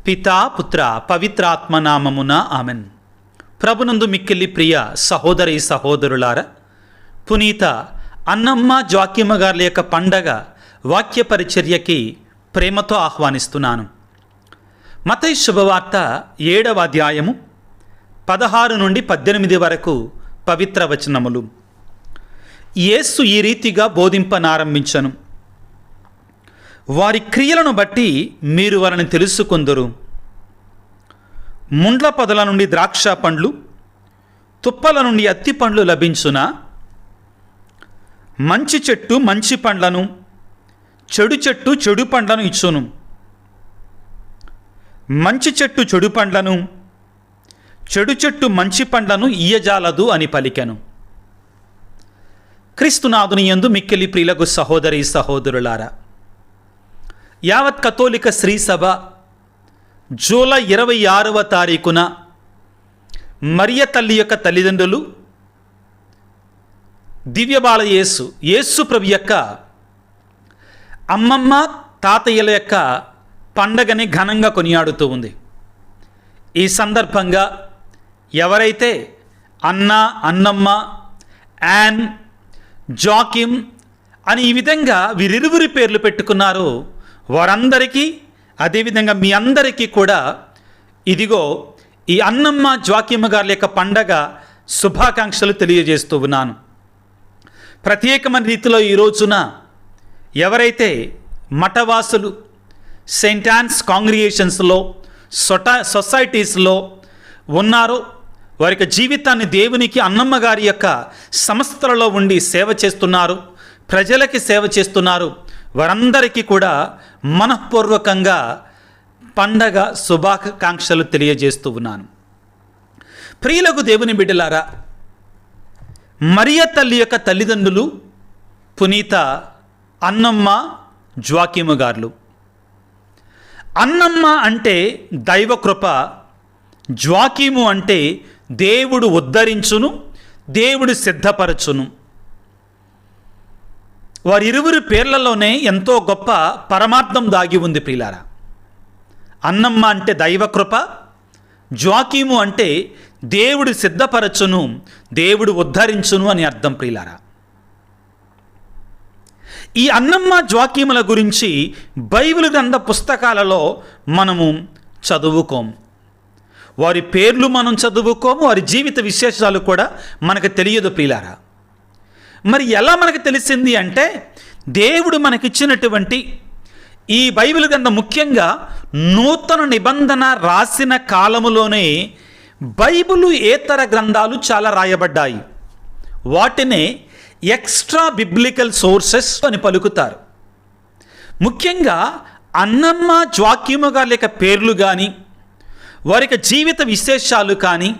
పితా పుత్ర పవిత్రాత్మ నామమున ఆమెన్. ప్రభునందు మిక్కిలి ప్రియ సహోదరి సహోదరులారా, పునీత అన్నమ్మ జోక్యమ్మ గారి యొక్క పండగ వాక్య పరిచర్యకి ప్రేమతో ఆహ్వానిస్తున్నాను. మత్తయి శుభవార్త 7వ అధ్యాయము 16 నుండి 18 వరకు పవిత్ర వచనములు. యేసు ఈ రీతిగా బోధింపనారంభించను. వారి క్రియలను బట్టి మీరు వారిని తెలుసుకొందురు. ముండ్ల పొదల నుండి ద్రాక్ష పండ్లు, తుప్పల నుండి అత్తి పండ్లు లభించునా? మంచి చెట్టు మంచి పండ్లను, చెడు చెట్టు చెడు పండ్లను ఇచ్చును. మంచి చెట్టు చెడు పండ్లను, చెడు చెట్టు మంచి పండ్లను ఇయ్యజాలదు అని పలికెను. క్రీస్తునాథుని యందు మిక్కిలి ప్రియులకు సహోదరి సహోదరులారా, యావత్ కథోలిక శ్రీ సభ జూలై 26వ తారీఖున మరియ తల్లి యొక్క తల్లిదండ్రులు దివ్యబాల యేసు ప్రభు యొక్క అమ్మమ్మ తాతయ్యల యొక్క పండగని ఘనంగా కొనియాడుతూ ఉంది. ఈ సందర్భంగా ఎవరైతే అన్న, అన్నమ్మ, యాన్, జాకిమ్ అని ఈ విధంగా వీరిరువురి పేర్లు పెట్టుకున్నారో వారందరికీ, అదేవిధంగా మీ అందరికీ కూడా ఇదిగో ఈ అన్నమ్మ జాకిమ్మ గారి యొక్క పండగ శుభాకాంక్షలు తెలియజేస్తూ ఉన్నాను. ప్రత్యేకమైన రీతిలో ఈ రోజున ఎవరైతే మఠవాసులు సెయింట్ యాన్స్ కాంగ్రిగేషన్స్లో సొసైటీస్లో ఉన్నారో వారి జీవితాన్ని దేవునికి అన్నమ్మ గారి యొక్క సంస్థలలో ఉండి సేవ చేస్తున్నారు, ప్రజలకి సేవ చేస్తున్నారు, వారందరికీ కూడా మనఃపూర్వకంగా పండగ శుభాకాంక్షలు తెలియజేస్తూ ఉన్నాను. ప్రియులకు దేవుని బిడ్డలారా, మరియ తల్లి యొక్క తల్లిదండ్రులు పునీత అన్నమ్మ జోక్యమ్మ గారు. అన్నమ్మ అంటే దైవకృప, జోక్యము అంటే దేవుడు ఉద్ధరించును, దేవుడు సిద్ధపరచును. వారిరువురి పేర్లలోనే ఎంతో గొప్ప పరమార్థం దాగి ఉంది ప్రియులారా. అన్నమ్మ అంటే దైవకృప, జోక్యము అంటే దేవుడు సిద్ధపరచును, దేవుడు ఉద్ధరించును అని అర్థం ప్రియులారా. ఈ అన్నమ్మ జోక్యముల గురించి బైబిల్ గ్రంథ పుస్తకాలలో మనము చదువుకోము, వారి పేర్లు మనం చదువుకోము, వారి జీవిత విశేషాలు కూడా మనకు తెలియదు ప్రియులారా. మరి ఎలా మనకు తెలిసింది అంటే, దేవుడు మనకిచ్చినటువంటి ఈ బైబిల్ గ్రంథం, ముఖ్యంగా నూతన నిబంధన రాసిన కాలములోనే బైబిలు ఏతర గ్రంథాలు చాలా రాయబడ్డాయి. వాటినే ఎక్స్ట్రా బిబ్లికల్ సోర్సెస్ అని పలుకుతారు. ముఖ్యంగా అన్నమ్మ జోక్యమ్మ గారి యొక్క పేర్లు కానీ వారి జీవిత విశేషాలు కానీ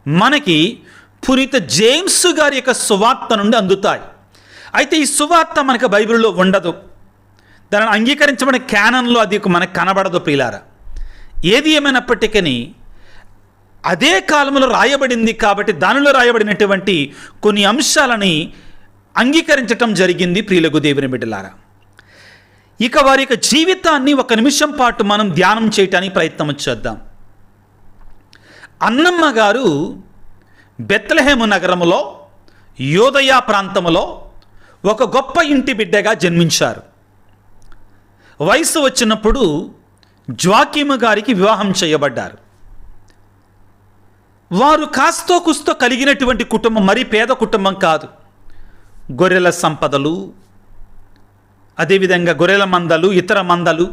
మనకి పునీత జేమ్స్ గారి యొక్క సువార్త నుండి అందుతాయి. అయితే ఈ సువార్త మనకు బైబిల్లో ఉండదు, దానిని అంగీకరించబడిన క్యానన్లో అది మనకు కనబడదు ప్రియులారా. ఏది ఏమైనప్పటికీ అదే కాలంలో రాయబడింది కాబట్టి దానిలో రాయబడినటువంటి కొన్ని అంశాలని అంగీకరించటం జరిగింది ప్రియులకు దేవుని బిడ్డలారా. ఇక వారి యొక్క జీవితాన్ని ఒక నిమిషం పాటు మనం ధ్యానం చేయటానికి ప్రయత్నం చేద్దాం. అన్నమ్మ గారు బెత్లెహేము నగరములో యోదయ ప్రాంతములో ఒక గొప్ప ఇంటి బిడ్డగా జన్మించారు. వయసు వచ్చినప్పుడు జోక్యమ్మ గారికి వివాహం చేయబడ్డారు. వారు కాస్తో కుస్తో కలిగినటువంటి కుటుంబం, మరి పేద కుటుంబం కాదు. గొర్రెల సంపదలు, అదేవిధంగా గొర్రెల మందలు, ఇతర మందలు,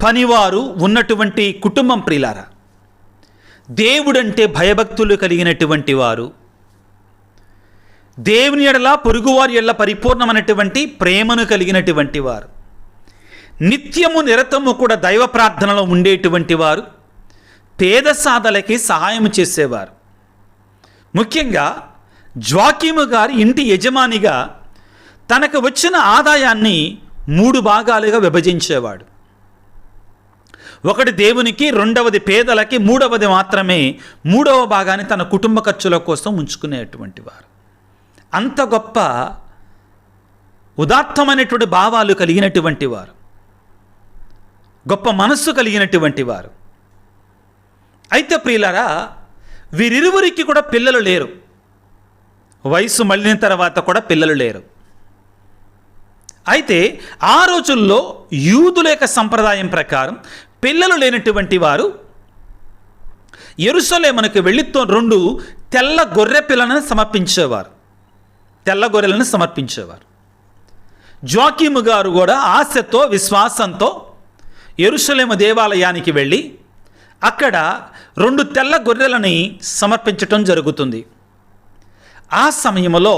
పనివారు ఉన్నటువంటి కుటుంబం ప్రియులారా. దేవుడంటే భయభక్తులు కలిగినటువంటి వారు, దేవుని ఎడల పొరుగువారి ఎడల పరిపూర్ణమైనటువంటి ప్రేమను కలిగినటువంటి వారు, నిత్యము నిరతము కూడా దైవ ప్రార్థనలో ఉండేటువంటి వారు, పేద సాధలకి సహాయం చేసేవారు. ముఖ్యంగా జోక్యమ్మ గారి ఇంటి యజమానిగా తనకు వచ్చిన ఆదాయాన్ని 3 భాగాలుగా విభజించేవాడు. ఒకటి దేవునికి, రెండవది పేదలకి, మూడవది మాత్రమే 3వ భాగాన్ని తన కుటుంబ ఖర్చుల కోసం ఉంచుకునేటువంటి వారు. అంత గొప్ప ఉదాత్తమైనటువంటి భావాలు కలిగినటువంటి వారు. గొప్ప మనస్సు కలిగినటువంటి వారు. అయితే ప్రియులారా, వీరిరువురికి కూడా పిల్లలు లేరు. వయసు మళ్ళిన తర్వాత కూడా పిల్లలు లేరు. అయితే ఆ రోజుల్లో యూదుల యొక్క సంప్రదాయం ప్రకారం పిల్లలు లేనటువంటి వారు యెరూషలేమునకు వెళ్ళి 2 తెల్ల గొర్రె పిల్లలను సమర్పించేవారు. తెల్ల గొర్రెలను సమర్పించేవారు. జోకీము గారు కూడా ఆశతో విశ్వాసంతో యెరూషలేము దేవాలయానికి వెళ్ళి అక్కడ 2 తెల్ల గొర్రెలని సమర్పించటం జరుగుతుంది. ఆ సమయంలో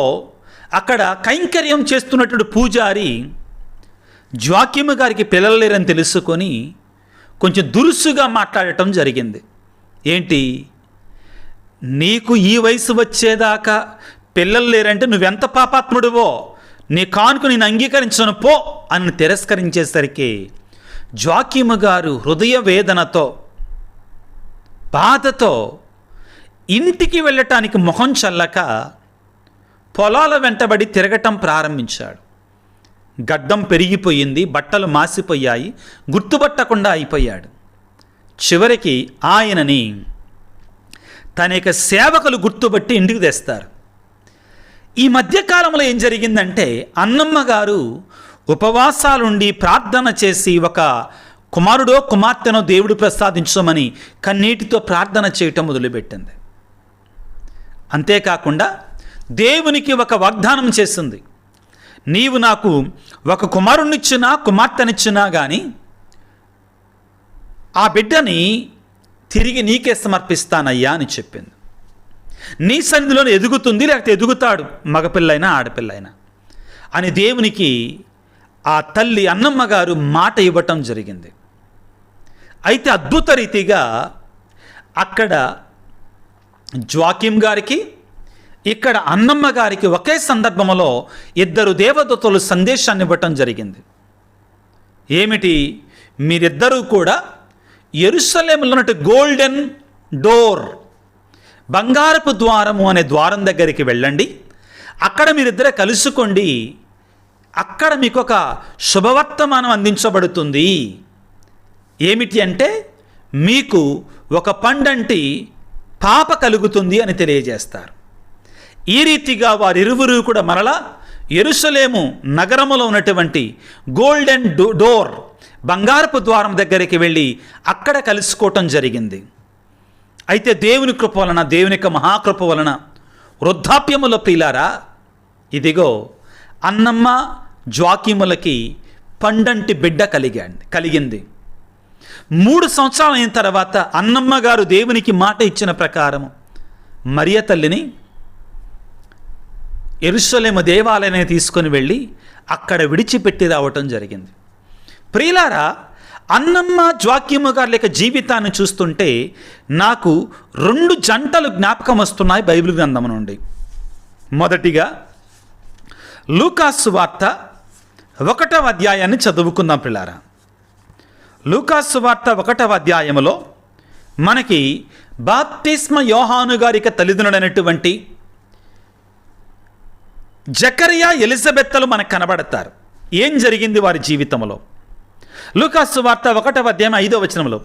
అక్కడ కైంకర్యం చేస్తున్నటువంటి పూజారి జోకీము గారికి పిల్లలు లేరని తెలుసుకొని కొంచెం దురుసుగా మాట్లాడటం జరిగింది. ఏంటి, నీకు ఈ వయసు వచ్చేదాకా పిల్లలు లేరంటే నువ్వెంత పాపాత్ముడివో, నీ కానుక నేను అంగీకరించను పో అని తిరస్కరించేసరికి జోకీము గారు హృదయ వేదనతో బాధతో ఇంటికి వెళ్ళటానికి మొహం చల్లక పొలాల వెంటబడి తిరగటం ప్రారంభించాడు. గడ్డం పెరిగిపోయింది, బట్టలు మాసిపోయాయి, గుర్తుపట్టకుండా అయిపోయాడు. చివరికి ఆయనని తన యొక్క సేవకులు గుర్తుపట్టి ఇంటికి తెస్తారు. ఈ మధ్యకాలంలో ఏం జరిగిందంటే, అన్నమ్మ గారు ఉపవాసాలుండి ప్రార్థన చేసి ఒక కుమారుడో కుమార్తెనో దేవుడు ప్రసాదించమని కన్నీటితో ప్రార్థన చేయటం మొదలుపెట్టింది. అంతేకాకుండా దేవునికి ఒక వాగ్దానం చేసింది, నీవు నాకు ఒక కుమారుణ్ణిచ్చినా కుమార్తెనిచ్చినా కానీ ఆ బిడ్డని తిరిగి నీకే సమర్పిస్తానయ్యా అని చెప్పింది. నీ సన్నిధిలో ఎదుగుతుంది, లేకపోతే ఎదుగుతాడు, మగపిల్లైనా ఆడపిల్లైనా అని దేవునికి ఆ తల్లి అన్నమ్మ గారు మాట ఇవ్వటం జరిగింది. అయితే అద్భుత రీతిగా అక్కడ జోకీం గారికి ఇక్కడ అన్నమ్మ గారికి ఒకే సందర్భంలో 2 దేవదూతలు సందేశాన్ని ఇవ్వటం జరిగింది. ఏమిటి, మీరిద్దరూ కూడా యెరూషలేములో ఉన్నట్టు గోల్డెన్ డోర్, బంగారపు ద్వారము అనే ద్వారం దగ్గరికి వెళ్ళండి, అక్కడ మీరిద్దరే కలుసుకోండి, అక్కడ మీకు ఒక శుభవర్తమానం అందించబడుతుంది. ఏమిటి అంటే, మీకు ఒక పండంటి పాప కలుగుతుంది అని తెలియజేస్తారు. ఈ రీతిగా వారిరువురు కూడా మరలా యెరూషలేము నగరములో ఉన్నటువంటి గోల్డెన్ డోర్, బంగారపు ద్వారం దగ్గరికి వెళ్ళి అక్కడ కలుసుకోవటం జరిగింది. అయితే దేవుని కృప వలన, దేవుని యొక్క మహాకృప వలన వృద్ధాప్యముల ప్రియులారా, ఇదిగో అన్నమ్మ జోకీములకి పండంటి బిడ్డ కలిగింది. 3 సంవత్సరాలు అయిన తర్వాత అన్నమ్మ గారు దేవునికి మాట ఇచ్చిన ప్రకారం మరియ తల్లిని యెరూషలేము దేవాలయాన్ని తీసుకొని వెళ్ళి అక్కడ విడిచిపెట్టి రావటం జరిగింది. ప్రియులారా, అన్నమ్మ జోకీము గారి యొక్క జీవితాన్ని చూస్తుంటే నాకు 2 జంటలు జ్ఞాపకం వస్తున్నాయి బైబిల్ గ్రంథం నుండి. మొదటిగా లూకాసు వార్త 1వ అధ్యాయాన్ని చదువుకుందాం ప్రియులారా. లూకాసు వార్త 1వ అధ్యాయంలో మనకి బాప్తిస్మ యోహాను గారి తల్లిదండ్రులైనటువంటి జకరియా ఎలిజబెత్లు మనకు కనబడతారు. ఏం జరిగింది వారి జీవితంలో? లూకాసు వార్త 1వ అధ్యాయం 5వ వచనంలో,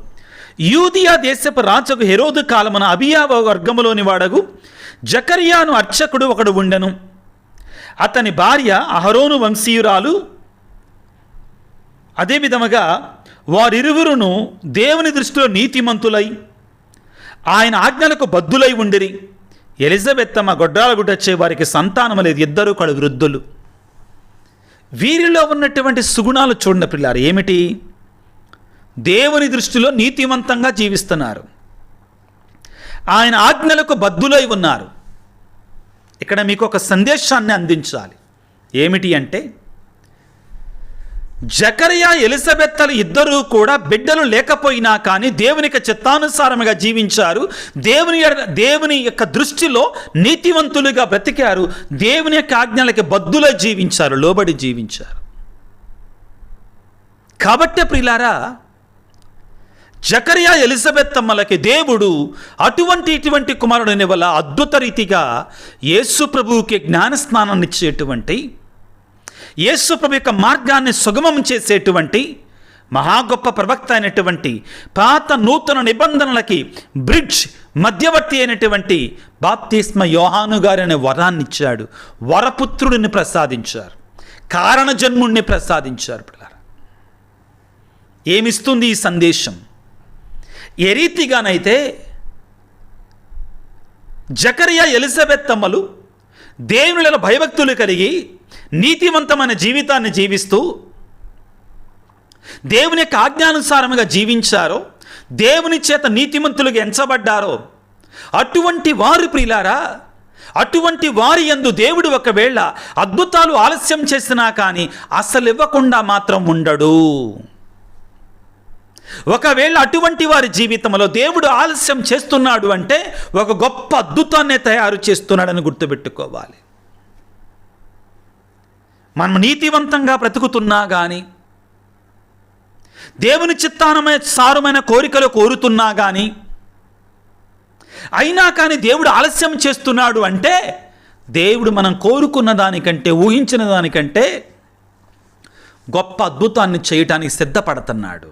యూదియా దేశపు రాజుకు హెరోదు కాలమున అబియా వర్గములోని వాడగు జకరియాను అర్చకుడు ఒకడు ఉండెను. అతని భార్య అహరోను వంశీయురాలు. అదేవిధముగా వారిరువురును దేవుని దృష్టిలో నీతిమంతులై ఆయన ఆజ్ఞలకు బద్ధులై ఉండిరి. ఎలిజబెత్తమ్మ గొడ్రాల గుడ్డొచ్చే వారికి సంతానం లేదు, 2 కడు వృద్ధులు. వీరిలో ఉన్నటువంటి సుగుణాలు చూడండి పిల్లారు. ఏమిటి? దేవుని దృష్టిలో నీతివంతంగా జీవిస్తున్నారు, ఆయన ఆజ్ఞలకు బద్ధులై ఉన్నారు. ఇక్కడ మీకు ఒక సందేశాన్ని అందించాలి. ఏమిటి అంటే, జకరియా ఎలిజబెత్లు ఇద్దరూ కూడా బిడ్డలు లేకపోయినా కానీ దేవునికి చిత్తానుసారముగా జీవించారు, దేవుని యొక్క దృష్టిలో నీతివంతులుగా బ్రతికారు, దేవుని యొక్క ఆజ్ఞలకి బద్ధులై జీవించారు, లోబడి జీవించారు. కాబట్టి ప్రియులారా, జకరియా ఎలిజబెత్తమ్మలకి దేవుడు ఇటువంటి కుమారుడిని వల్ల అద్భుత రీతిగా యేసు ప్రభువుకి జ్ఞానస్నానాన్ని ఇచ్చేటువంటి, యేసు ప్రభు యొక్క మార్గాన్ని సుగమం చేసేటువంటి మహా గొప్ప ప్రవక్త అయినటువంటి పాత నూతన నిబంధనలకి బ్రిడ్జ్ మధ్యవర్తి అయినటువంటి బాప్తిస్మ యోహాను గారిని వరాన్నిచ్చాడు. వరపుత్రుడిని ప్రసాదించారు, కారణ జన్ముడిని ప్రసాదించారు. ఏమిస్తుంది ఈ సందేశం? ఏ రీతిగానైతే జకరియా ఎలిజబెత్ అమ్మలు దేవునిలో భయభక్తులు కలిగి నీతివంతమైన జీవితాన్ని జీవిస్తూ దేవుని యొక్క ఆజ్ఞానుసారముగా జీవించారో, దేవుని చేత నీతిమంతులుగా ఎంచబడ్డారో, అటువంటి వారు ప్రియులారా, అటువంటి వారి యందు దేవుడు ఒకవేళ అద్భుతాలు ఆలస్యం చేసినా కానీ అసలు ఇవ్వకుండా మాత్రం ఉండడు. ఒకవేళ అటువంటి వారి జీవితంలో దేవుడు ఆలస్యం చేస్తున్నాడు అంటే ఒక గొప్ప అద్భుతాన్ని తయారు చేస్తున్నాడని గుర్తుపెట్టుకోవాలి. మనం నీతివంతంగా బ్రతుకుతున్నా కానీ, దేవుని చిత్తానుసారమైన కోరికలు కోరుతున్నా కానీ, అయినా కానీ దేవుడు ఆలస్యం చేస్తున్నాడు అంటే దేవుడు మనం కోరుకున్న దానికంటే, ఊహించిన దానికంటే గొప్ప అద్భుతాన్ని చేయటానికి సిద్ధపడుతున్నాడు.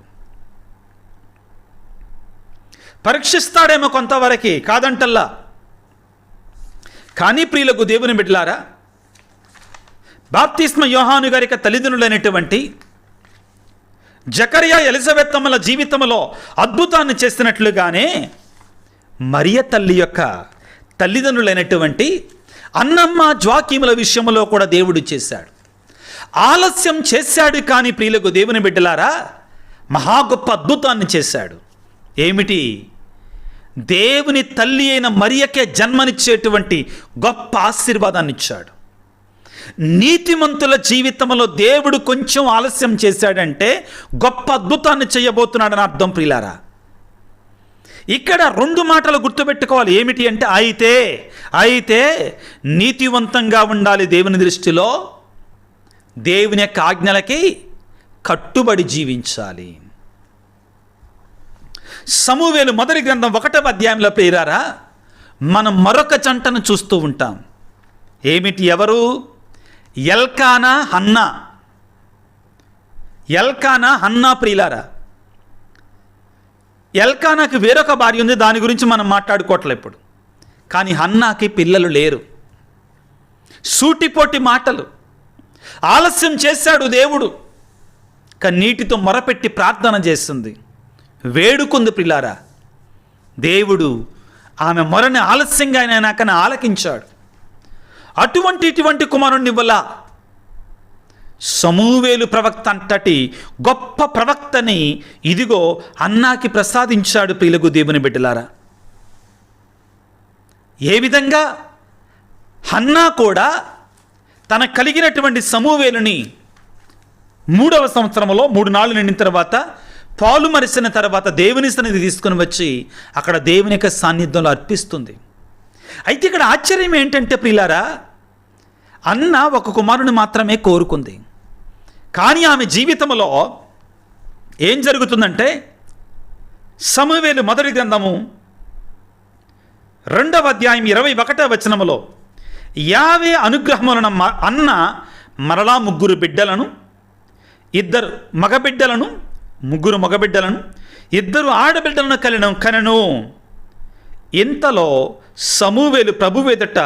పరీక్షిస్తాడేమో కొంతవరకు, కాదంటల్లా. కానీ ప్రియులకు దేవుని బిడ్డలారా, బాప్తిస్మ యోహాను గారి తల్లిదండ్రులైనటువంటి జకరియా ఎలిజబెత్ అమ్మల జీవితంలో అద్భుతాన్ని చేసినట్లుగానే మరియ తల్లి యొక్క తల్లిదండ్రులైనటువంటి అన్నమ్మ జ్వాకీముల విషయంలో కూడా దేవుడు చేశాడు. ఆలస్యం చేశాడు కానీ ప్రియులకు దేవుని బిడ్డలారా, మహా గొప్ప అద్భుతాన్ని చేశాడు. ఏమిటి? దేవుని తల్లి అయిన మరియకే జన్మనిచ్చేటువంటి గొప్ప ఆశీర్వాదాన్ని ఇచ్చాడు. నీతిమంతుల జీవితంలో దేవుడు కొంచెం ఆలస్యం చేశాడంటే గొప్ప అద్భుతాన్ని చేయబోతున్నాడని అర్థం ప్రియులారా. ఇక్కడ రెండు మాటలు గుర్తుపెట్టుకోవాలి. ఏమిటి అంటే అయితే నీతివంతంగా ఉండాలి, దేవుని దృష్టిలో దేవుని యొక్క ఆజ్ఞలకి కట్టుబడి జీవించాలి. సమూవేలు మొదటి గ్రంథం 1వ అధ్యాయంలో ప్రియులారా, మనం మరొక జంటను చూస్తూ ఉంటాం. ఏమిటి? ఎవరు? ఎల్కానా హన్నా ప్రియులారా. ఎల్కానాకి వేరొక భార్య ఉంది, దాని గురించి మనం మాట్లాడుకోవట్లేదు ఇప్పుడు. కానీ హన్నాకి పిల్లలు లేరు. సూటిపోటి మాటలు. ఆలస్యం చేశాడు దేవుడు, కన్నీటితో మొరపెట్టి ప్రార్థన చేస్తుంది, వేడుకుంది ప్రియులారా. దేవుడు ఆమె మొరని ఆలస్యంగా అయినాకనే ఆలకించాడు. ఇటువంటి కుమారుణ్ణి వల్ల సమూవేలు ప్రవక్త అంతటి గొప్ప ప్రవక్తని ఇదిగో అన్నాకి ప్రసాదించాడు. ప్రియులకు దేవుని బిడ్డలారా, ఏ విధంగా హన్నా కూడా తన కలిగినటువంటి సమూవేలుని 3వ సంవత్సరంలో 3 నాళ్ళు నిండిన తర్వాత, పాలు మరిసిన తర్వాత దేవుని సన్నిధి తీసుకుని వచ్చి అక్కడ దేవుని యొక్క సాన్నిధ్యంలో అర్పిస్తుంది. అయితే ఇక్కడ ఆశ్చర్యం ఏంటంటే ప్రియులారా, అన్న ఒక కుమారుని మాత్రమే కోరుకుంది. కానీ ఆమె జీవితంలో ఏం జరుగుతుందంటే, సమూవేలు మొదటి గ్రంథము 2వ అధ్యాయం 21వ వచనములో, యావే అనుగ్రహములను అన్న మరలా 3 బిడ్డలను, 2 మగబిడ్డలను, 3 మగబిడ్డలను, 2 ఆడబిడ్డలను కనెను. ఇంతలో సమూవేలు ప్రభువు ఎదుట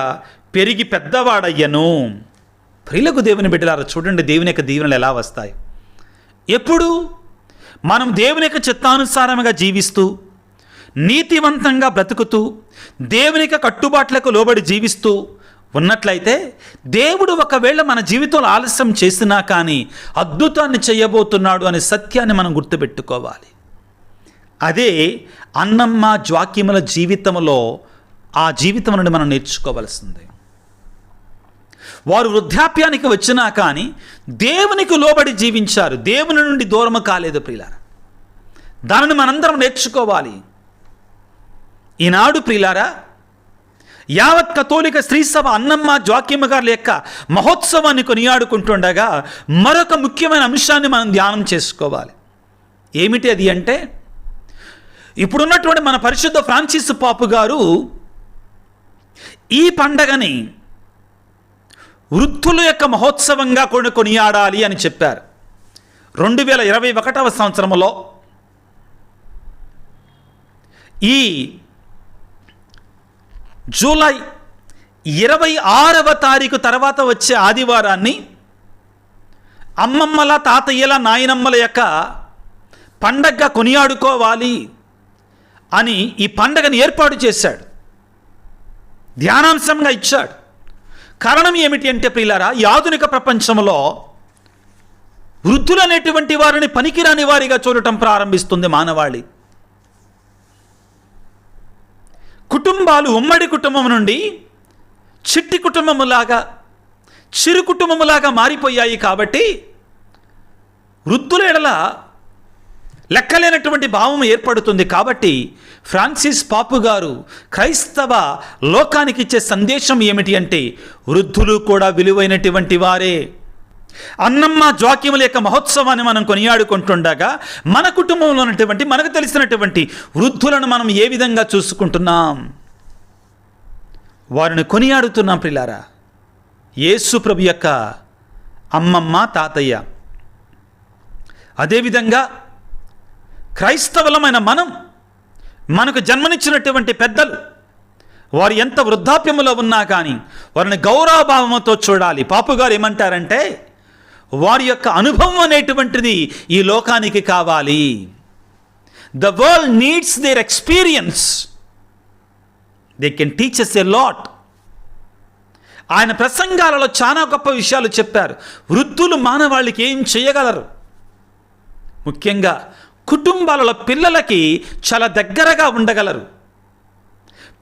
పెరిగి పెద్దవాడయ్యను. ప్రియులకు దేవుని బిడ్డలారా, చూడండి దేవుని యొక్క దీవెనలు ఎలా వస్తాయి. ఎప్పుడు మనం దేవుని యొక్క చిత్తానుసారంగా జీవిస్తూ, నీతివంతంగా బ్రతుకుతూ, దేవుని యొక్క కట్టుబాట్లకు లోబడి జీవిస్తూ ఉన్నట్లయితే, దేవుడు ఒకవేళ మన జీవితంలో ఆలస్యం చేసినా కానీ అద్భుతాన్ని చేయబోతున్నాడు అనే సత్యాన్ని మనం గుర్తుపెట్టుకోవాలి. అదే అన్నమ్మ జ్వాకీముల జీవితంలో ఆ జీవితం నుండి మనం నేర్చుకోవలసింది. వారు వృద్ధాప్యానికి వచ్చినా కానీ దేవునికి లోబడి జీవించారు, దేవుని నుండి దూరము కాలేదు ప్రియులారా. దానిని మనందరం నేర్చుకోవాలి. ఈనాడు ప్రియులారా, యావత్ కథోలిక స్త్రీ సభ అన్నమ్మ జ్వాకీమ గారి యొక్క మహోత్సవాన్ని కొనియాడుకుంటుండగా మరొక ముఖ్యమైన అంశాన్ని మనం ధ్యానం చేసుకోవాలి. ఏమిటి అది అంటే, ఇప్పుడున్నటువంటి మన పరిశుద్ధ ఫ్రాన్సిస్ పాపు గారు ఈ పండగని వృద్ధుల యొక్క మహోత్సవంగా కొనియాడాలి అని చెప్పారు. 2021వ సంవత్సరంలో ఈ జూలై 26వ తారీఖు తర్వాత వచ్చే ఆదివారాన్ని అమ్మమ్మల, తాతయ్యల, నాయనమ్మల యొక్క పండగగా కొనియాడుకోవాలి అని ఈ పండగను ఏర్పాటు చేశాడు, ధ్యానాంశంగా ఇచ్చాడు. కారణం ఏమిటి అంటే ప్రియులారా, ఈ ఆధునిక ప్రపంచంలో వృద్ధులు అనేటువంటి వారిని పనికిరాని వారిగా చూడటం ప్రారంభిస్తుంది మానవాళి. కుటుంబాలు ఉమ్మడి కుటుంబం నుండి చిట్టి కుటుంబములాగా, చిరు కుటుంబములాగా మారిపోయాయి. కాబట్టి వృద్ధుల ఎడల లెక్కలేనటువంటి భావం ఏర్పడుతుంది. కాబట్టి ఫ్రాన్సిస్ పాపు గారు క్రైస్తవ లోకానికి ఇచ్చే సందేశం ఏమిటి అంటే, వృద్ధులు కూడా విలువైనటువంటి వారే. అన్నమ్మ జోక్యముల యొక్క మహోత్సవాన్ని మనం కొనియాడుకుంటుండగా మన కుటుంబంలో ఉన్నటువంటి, మనకు తెలిసినటువంటి వృద్ధులను మనం ఏ విధంగా చూసుకుంటున్నాం, వారిని కొనియాడుతున్నాం ప్రియులారా. యేసు ప్రభు యొక్క అమ్మమ్మ, తాతయ్య, అదేవిధంగా క్రైస్తవులమైన మనకు జన్మనిచ్చినటువంటి పెద్దలు, వారు ఎంత వృద్ధాప్యములో ఉన్నా కానీ వారిని గౌరవభావంతో చూడాలి. పాపుగారు ఏమంటారంటే, వారి యొక్క అనుభవం అనేటువంటిది ఈ లోకానికి కావాలి. The world needs their experience, they can teach us a lot. ఆయన ప్రసంగాలలో చాలా గొప్ప విషయాలు చెప్పారు. వృద్ధులు మానవాళికి ఏం చేయగలరు, ముఖ్యంగా కుటుంబాలలో పిల్లలకి చాలా దగ్గరగా ఉండగలరు.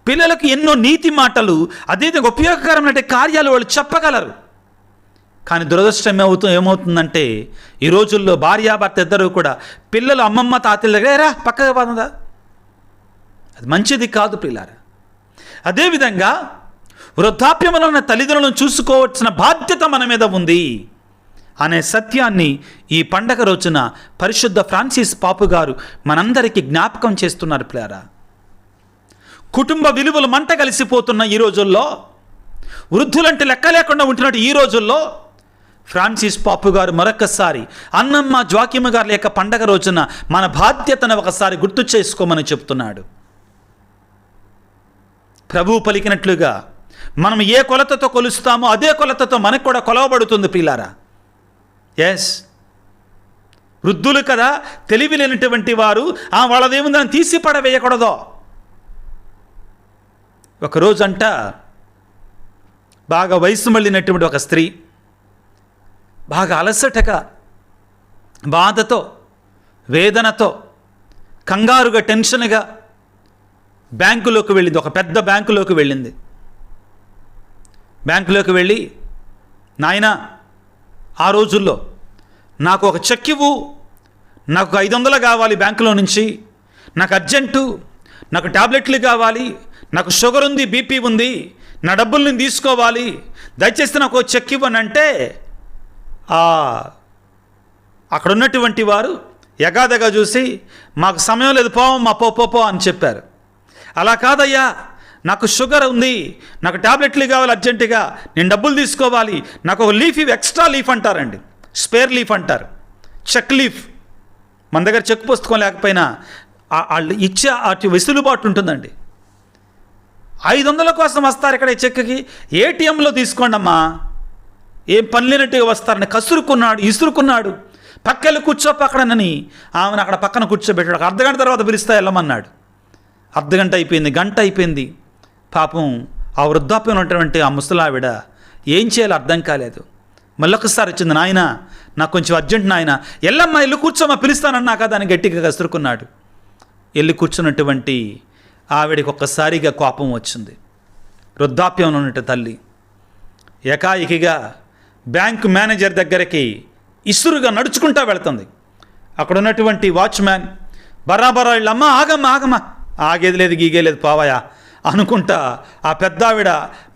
పిల్లలకు ఎన్నో నీతి మాటలు, అదేవిధంగా ఉపయోగకరమైన కార్యాలు వాళ్ళు చెప్పగలరు. కానీ దురదృష్టం ఏమవుతుందంటే, ఈ రోజుల్లో భార్యాభర్త ఇద్దరు కూడా పిల్లలు అమ్మమ్మ, తాతయ్య దగ్గర రా పక్కగా పోదా, అది మంచిది కాదు పిల్లారా. అదేవిధంగా వృద్ధాప్యంలో ఉన్న తల్లిదండ్రులను చూసుకోవాల్సిన బాధ్యత మన మీద ఉంది అనే సత్యాన్ని ఈ పండగ రోజున పరిశుద్ధ ఫ్రాన్సిస్ పాపు గారు మనందరికీ జ్ఞాపకం చేస్తున్నారు పిల్లారా. కుటుంబ విలువలు మంట కలిసిపోతున్న ఈ రోజుల్లో, వృద్ధులంటే లెక్క లేకుండా ఉంటున్నట్టు ఈ రోజుల్లో ఫ్రాన్సిస్ పాపు గారు మరొకసారి అన్నమ్మ జోక్యమ్మ గారి యొక్క పండగ రోజున మన బాధ్యతను ఒకసారి గుర్తు చేసుకోమని చెప్తున్నాడు. ప్రభువు పలికినట్లుగా మనం ఏ కొలతతో కొలుస్తామో అదే కొలతతో మనకు కూడా కొలవబడుతుంది ప్రియులారా. ఎస్, వృద్ధులు కదా, తెలివి లేనటువంటి వారు, వాళ్ళదేముందని తీసి పడవేయకూడదో. ఒకరోజంట బాగా వయసు మళ్ళినటువంటి ఒక స్త్రీ బాగా అలసటగా, బాధతో, వేదనతో, కంగారుగా, టెన్షన్గా బ్యాంకులోకి వెళ్ళింది. ఒక పెద్ద బ్యాంకులోకి వెళ్ళింది. బ్యాంకులోకి వెళ్ళి, నాయనా, ఆ రోజుల్లో నాకు ఒక చెక్ ఇవ్వు, నాకు 500 కావాలి బ్యాంకులో నుంచి, నాకు అర్జెంటు, నాకు టాబ్లెట్లు కావాలి, నాకు షుగర్ ఉంది, బీపీ ఉంది, నా డబ్బులు నేను తీసుకోవాలి, దయచేసి నాకు చెక్ ఇవ్వనంటే అక్కడ ఉన్నటువంటి వారు ఎగాదగా చూసి, మాకు సమయం లేదు, పోవమ్మా, పో అని చెప్పారు. అలా కాదయ్యా, నాకు షుగర్ ఉంది, నాకు టాబ్లెట్లు కావాలి అర్జెంటుగా, నేను డబ్బులు తీసుకోవాలి, నాకు ఒక లీఫ్ ఇవి, ఎక్స్ట్రా లీఫ్ అంటారండి, స్పేర్ లీఫ్ అంటారు, చెక్ లీఫ్. మన దగ్గర చెక్ పుస్తకం లేకపోయినా వాళ్ళు ఇచ్చే అటు వెసులుబాటు ఉంటుందండి. 500 కోసం వస్తారు ఇక్కడ ఈ చెక్కి, ఏటీఎంలో తీసుకోండి అమ్మా, ఏం పని లేనట్టుగా వస్తారని ఇసురుకున్నాడు. పక్కలు కూర్చోపక్కడనని ఆమెను అక్కడ పక్కన కూర్చోబెట్టాడు. ఒక అర్ధగంట తర్వాత పిలుస్తా వెళ్ళమన్నాడు. అర్ధగంట అయిపోయింది, గంట అయిపోయింది. పాపం ఆ వృద్ధాప్యంలో ఉన్నటువంటి ఆ ముసలావిడ ఏం చేయాలో అర్థం కాలేదు. మళ్ళొకసారి వచ్చింది, నాయన నాకు కొంచెం అర్జెంట్ నాయన, ఎల్లమ్మా ఇల్లు కూర్చోమ్మా, పిలుస్తానన్నా కదా అని గట్టిగా కసురుకున్నాడు. వెళ్ళి కూర్చున్నటువంటి ఆవిడకి ఒక్కసారిగా కోపం వచ్చింది. వృద్ధాప్యంలో ఉన్నట్టు తల్లి ఏకాయికిగా బ్యాంకు మేనేజర్ దగ్గరికి ఇసురుగా నడుచుకుంటా వెళ్తుంది. అక్కడ ఉన్నటువంటి వాచ్మ్యాన్ బరాబరా వీళ్ళమ్మ ఆగమ్మా, ఆగేది లేదు, గీగేలేదు, పోవాయా అనుకుంటా ఆ పెద్ద ఆవిడ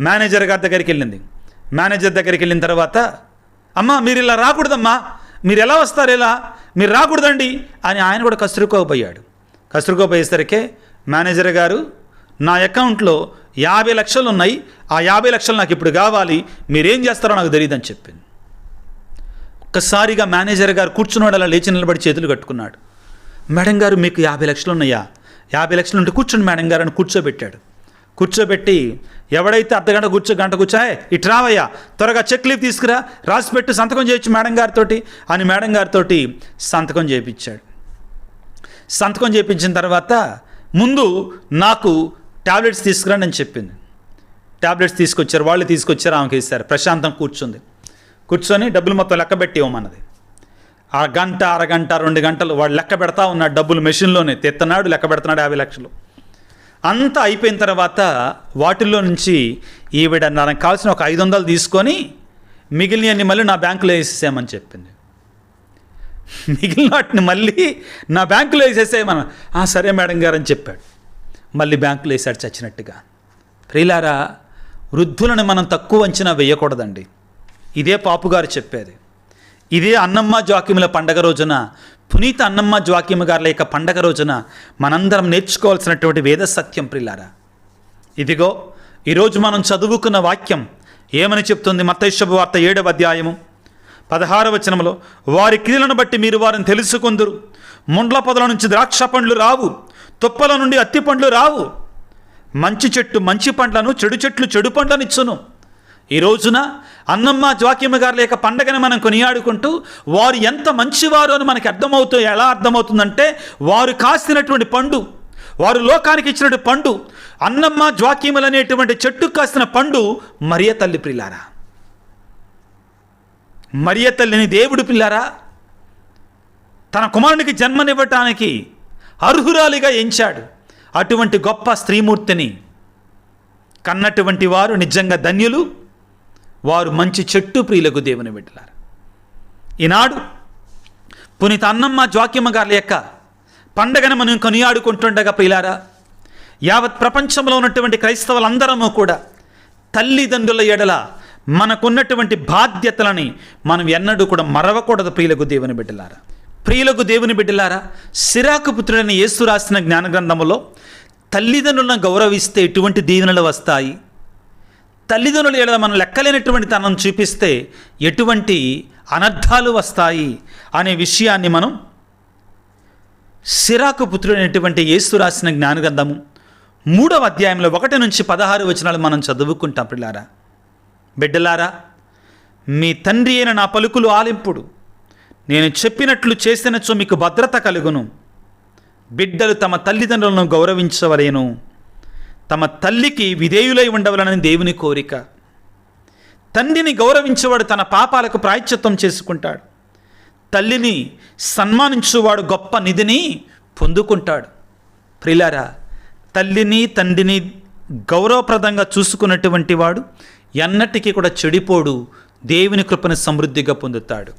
మేనేజర్ గారి దగ్గరికి వెళ్ళింది. మేనేజర్ దగ్గరికి వెళ్ళిన తర్వాత, అమ్మా మీరు ఇలా రాకూడదమ్మా, మీరు ఎలా వస్తారు, ఇలా మీరు రాకూడదండి అని ఆయన కూడా కసురుకోపోయేసరికి మేనేజర్ గారు, నా అకౌంట్లో 50 లక్షలు ఉన్నాయి, ఆ 50 లక్షలు నాకు ఇప్పుడు కావాలి, మీరేం చేస్తారో నాకు తెలియదని చెప్పింది. ఒక్కసారిగా మేనేజర్ గారు కూర్చున్నాడు, అలా లేచి నిలబడి చేతులు కట్టుకున్నాడు. మేడం గారు మీకు 50 లక్షలు ఉన్నాయా? 50 లక్షలు ఉంటే కూర్చోండి మేడం గారు అని కూర్చోబెట్టాడు. కూర్చోబెట్టి ఎవడైతే అర్ధగంట గంట కూర్చోయ్ ఇటు రావయ్యా, త్వరగా చెక్ లీవ్ తీసుకురా, రాసిపెట్టి సంతకం చేయొచ్చు మేడం గారితో అని మేడం గారితో సంతకం చేయించాడు. సంతకం చేయించిన తర్వాత ముందు నాకు టాబ్లెట్స్ తీసుకురండి అని చెప్పింది. టాబ్లెట్స్ తీసుకొచ్చారు, వాళ్ళు తీసుకొచ్చారు, ఆమెకి ఇస్తారు. ప్రశాంతం కూర్చొని డబ్బులు మొత్తం లెక్క పెట్టి ఇవ్వమన్నది. ఆ గంట, అరగంట, 2 గంటలు వాడు లెక్క పెడతా ఉన్నాడు. డబ్బులు మెషిన్లోనే తెస్తున్నాడు, లెక్క పెడుతున్నాడు 50 లక్షలు. అంతా అయిపోయిన తర్వాత వాటిల్లో నుంచి ఈవిడ నాకు కావాల్సిన ఒక 500 తీసుకొని మిగిలినవన్నీ మళ్ళీ నా బ్యాంకులో వేసేసామని చెప్పింది. మిగిలిన వాటిని మళ్ళీ నా బ్యాంకులో వేసేసేయమని. సరే మేడం గారు అని చెప్పాడు. మళ్ళీ బ్యాంకులో వేసాడు చచ్చినట్టుగా. ప్రియులారా, వృద్ధులను మనం తక్కువ అంచనా వేయకూడదండి. ఇదే పాపుగారు చెప్పేది. ఇదే అన్నమ్మ జోక్యముల పండగ రోజున, పునీత అన్నమ్మ జోక్యము గారుల యొక్క పండగ రోజున మనందరం నేర్చుకోవాల్సినటువంటి వేద సత్యం. ప్రియులారా, ఇదిగో ఈరోజు మనం చదువుకున్న వాక్యం ఏమని చెప్తుంది? మత్తయి శుభవార్త 7వ అధ్యాయము 16వ వచనంలో, వారి క్రియలను బట్టి మీరు వారిని తెలుసుకొందురు. ముండ్ల పొదల నుంచి ద్రాక్ష పండ్లు రావు, తుప్పల నుండి అత్తి పండ్లు రావు. మంచి చెట్టు మంచి పండ్లను, చెడు చెట్లు చెడు పండ్లను ఇచ్చును. ఈ రోజున అన్నమ్మ జోక్యమ్మ గారి యొక్క పండగని మనం కొనియాడుకుంటూ వారు ఎంత మంచివారు అని మనకి ఎలా అర్థమవుతుందంటే, వారు కాసినటువంటి పండు, వారు లోకానికి ఇచ్చినటువంటి పండు, అన్నమ్మ జోక్యములు అనేటువంటి చెట్టు కాసిన పండు మరియ తల్లి. పిల్లారా, మరియ తల్లిని దేవుడు పిల్లారా తన కుమారునికి జన్మనివ్వటానికి అర్హురాలిగా ఎంచాడు. అటువంటి గొప్ప స్త్రీమూర్తిని కన్నటువంటి వారు నిజంగా ధన్యులు. వారు మంచి చెట్టు. ప్రియులకు దేవుని బిడ్డలారా, ఈనాడు పునీత అన్నమ్మ జోక్యమ్మ గారి యొక్క పండగను మనం కొనియాడుకుంటుండగా ప్రియులారా, యావత్ ప్రపంచంలో ఉన్నటువంటి క్రైస్తవులందరము కూడా తల్లిదండ్రుల ఎడల మనకున్నటువంటి బాధ్యతలని మనం ఎన్నడూ కూడా మరవకూడదు. ప్రియులకు దేవుని బిడ్డలారా, ప్రియులకు దేవుని బిడ్డలారా, సిరాకు పుత్రుడైన యేసు రాసిన జ్ఞాన గ్రంథములో తల్లిదండ్రులను గౌరవిస్తే ఎటువంటి దీవెనలు వస్తాయి, తల్లిదండ్రుల ఎడల మనం లెక్కలేనటువంటి తనం చూపిస్తే ఎటువంటి అనర్థాలు వస్తాయి అనే విషయాన్ని మనం సిరాకు పుత్రుడైనటువంటి యేసు రాసిన జ్ఞాన గ్రంథము 3వ అధ్యాయంలో 1 నుంచి 16 వచనాలు మనం చదువుకుంటాం. పిల్లారా, బిడ్డలారా, మీ తండ్రి అయిన నా పలుకులు ఆలింపుడు, నేను చెప్పినట్లు చేసినచో మీకు భద్రత కలుగును. బిడ్డలు తమ తల్లిదండ్రులను గౌరవించవలేను, తమ తల్లికి విధేయులై ఉండవలనని దేవుని కోరిక. తండ్రిని గౌరవించేవాడు తన పాపాలకు ప్రాయశ్చిత్తం చేసుకుంటాడు. తల్లిని సన్మానించువాడు గొప్ప నిధిని పొందుకుంటాడు. ప్రియులారా, తల్లిని తండ్రిని గౌరవప్రదంగా చూసుకున్నటువంటి వాడు ఎన్నటికీ కూడా చెడిపోడు, దేవుని కృపను సమృద్ధిగా పొందుతాడు.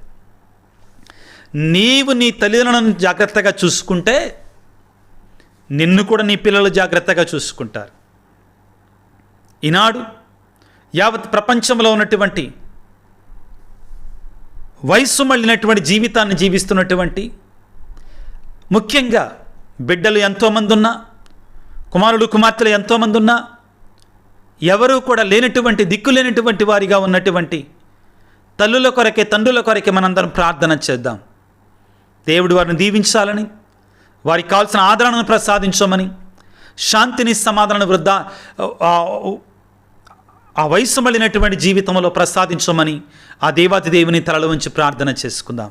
నీవు నీ తల్లిదండ్రులను జాగ్రత్తగా చూసుకుంటే నిన్ను కూడా నీ పిల్లలు జాగ్రత్తగా చూసుకుంటారు. ఈనాడు యావత్ ప్రపంచంలో ఉన్నటువంటి వయస్సు మళ్ళినటువంటి జీవితాన్ని జీవిస్తున్నటువంటి, ముఖ్యంగా బిడ్డలు ఎంతోమంది ఉన్నా, కుమారుడు కుమార్తెలు ఎంతోమంది ఉన్నా, ఎవరూ కూడా లేనటువంటి దిక్కు లేనటువంటి వారిగా ఉన్నటువంటి తల్లుల కొరకే తండ్రుల కొరకే మనందరం ప్రార్థన చేద్దాం. దేవుడు వారిని దీవించాలని, వారికి కావాల్సిన ఆదరణను ప్రసాదించమని, శాంతిని సమాధానం ఆ వయస్సు మళ్ళినటువంటి జీవితంలో ప్రసాదించమని ఆ దేవాతి దేవుని తలలో ఉంచి ప్రార్థన చేసుకుందాం.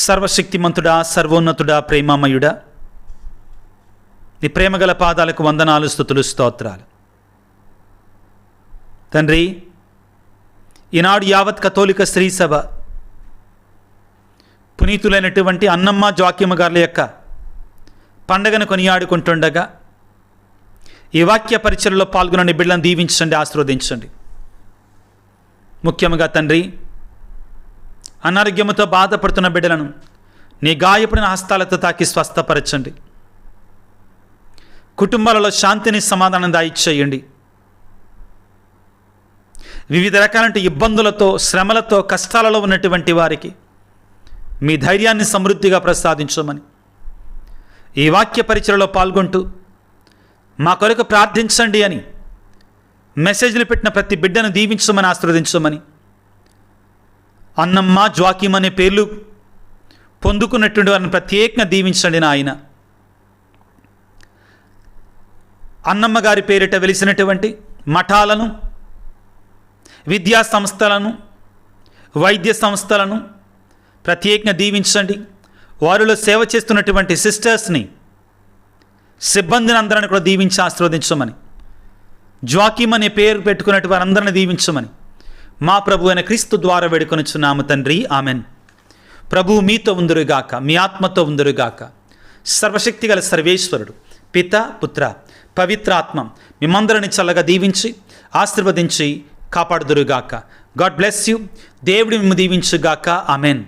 సర్వశక్తిమంతుడా, సర్వోన్నతుడా, ప్రేమమయుడా, నీ ప్రేమగల పాదాలకు వందనాలు, స్తుతులు, స్తోత్రాలు. తండ్రి, ఈనాడు యావత్ కథోలిక స్త్రీ సభ పునీతులైనటువంటి అన్నమ్మ జోక్యమ్మ గారి యొక్క పండగను కొనియాడుకుంటుండగా ఈ వాక్య పరిచయలో పాల్గొనని బిడ్డలను దీవించండి, ఆశీర్వదించండి. ముఖ్యంగా తండ్రి, అనారోగ్యముతో బాధపడుతున్న బిడ్డలను నీ గాయపడిన హస్తాలతో తాకి స్వస్థపరచండి. కుటుంబాలలో శాంతిని సమాధానం దాయిచ్చేయండి. వివిధ రకాల ఇబ్బందులతో, శ్రమలతో, కష్టాలలో ఉన్నటువంటి వారికి మీ ధైర్యాన్ని సమృద్ధిగా ప్రసాదించమని ఈ వాక్య పరిచయలో పాల్గొంటూ మా కొరకు ప్రార్థించండి అని మెసేజ్లు పెట్టిన ప్రతి బిడ్డను దీవించమని, ఆశీర్వదించమని అన్నమ్మ, జ్వాకీం అనే పేర్లు పొందుకున్నటువంటి వారిని ప్రత్యేకంగా దీవించండి నాయన. అన్నమ్మ గారి పేరిట వెలిసినటువంటి మఠాలను, విద్యా సంస్థలను, వైద్య సంస్థలను ప్రత్యేకంగా దీవించండి. వారిలో సేవ చేస్తున్నటువంటి సిస్టర్స్ని, సిబ్బందిని అందరిని కూడా దీవించి ఆశీర్వదించమని, జ్వాకీం అనే పేరు పెట్టుకున్నట్టు వారందరిని దీవించమని మా ప్రభు అయిన క్రీస్తు ద్వారా వేడుకొనుచున్నాము తండ్రి, ఆమెన్. ప్రభువు మీతో ఉందురుగాక, మీ ఆత్మతో ఉందురుగాక. సర్వశక్తి గల సర్వేశ్వరుడు పిత, పుత్ర, పవిత్రాత్మ మిమ్మందరిని చల్లగా దీవించి ఆశీర్వదించి కాపాడుదురుగాక. God bless you. దేవుడి మిమ్ము దీవించుగాక. ఆమెన్.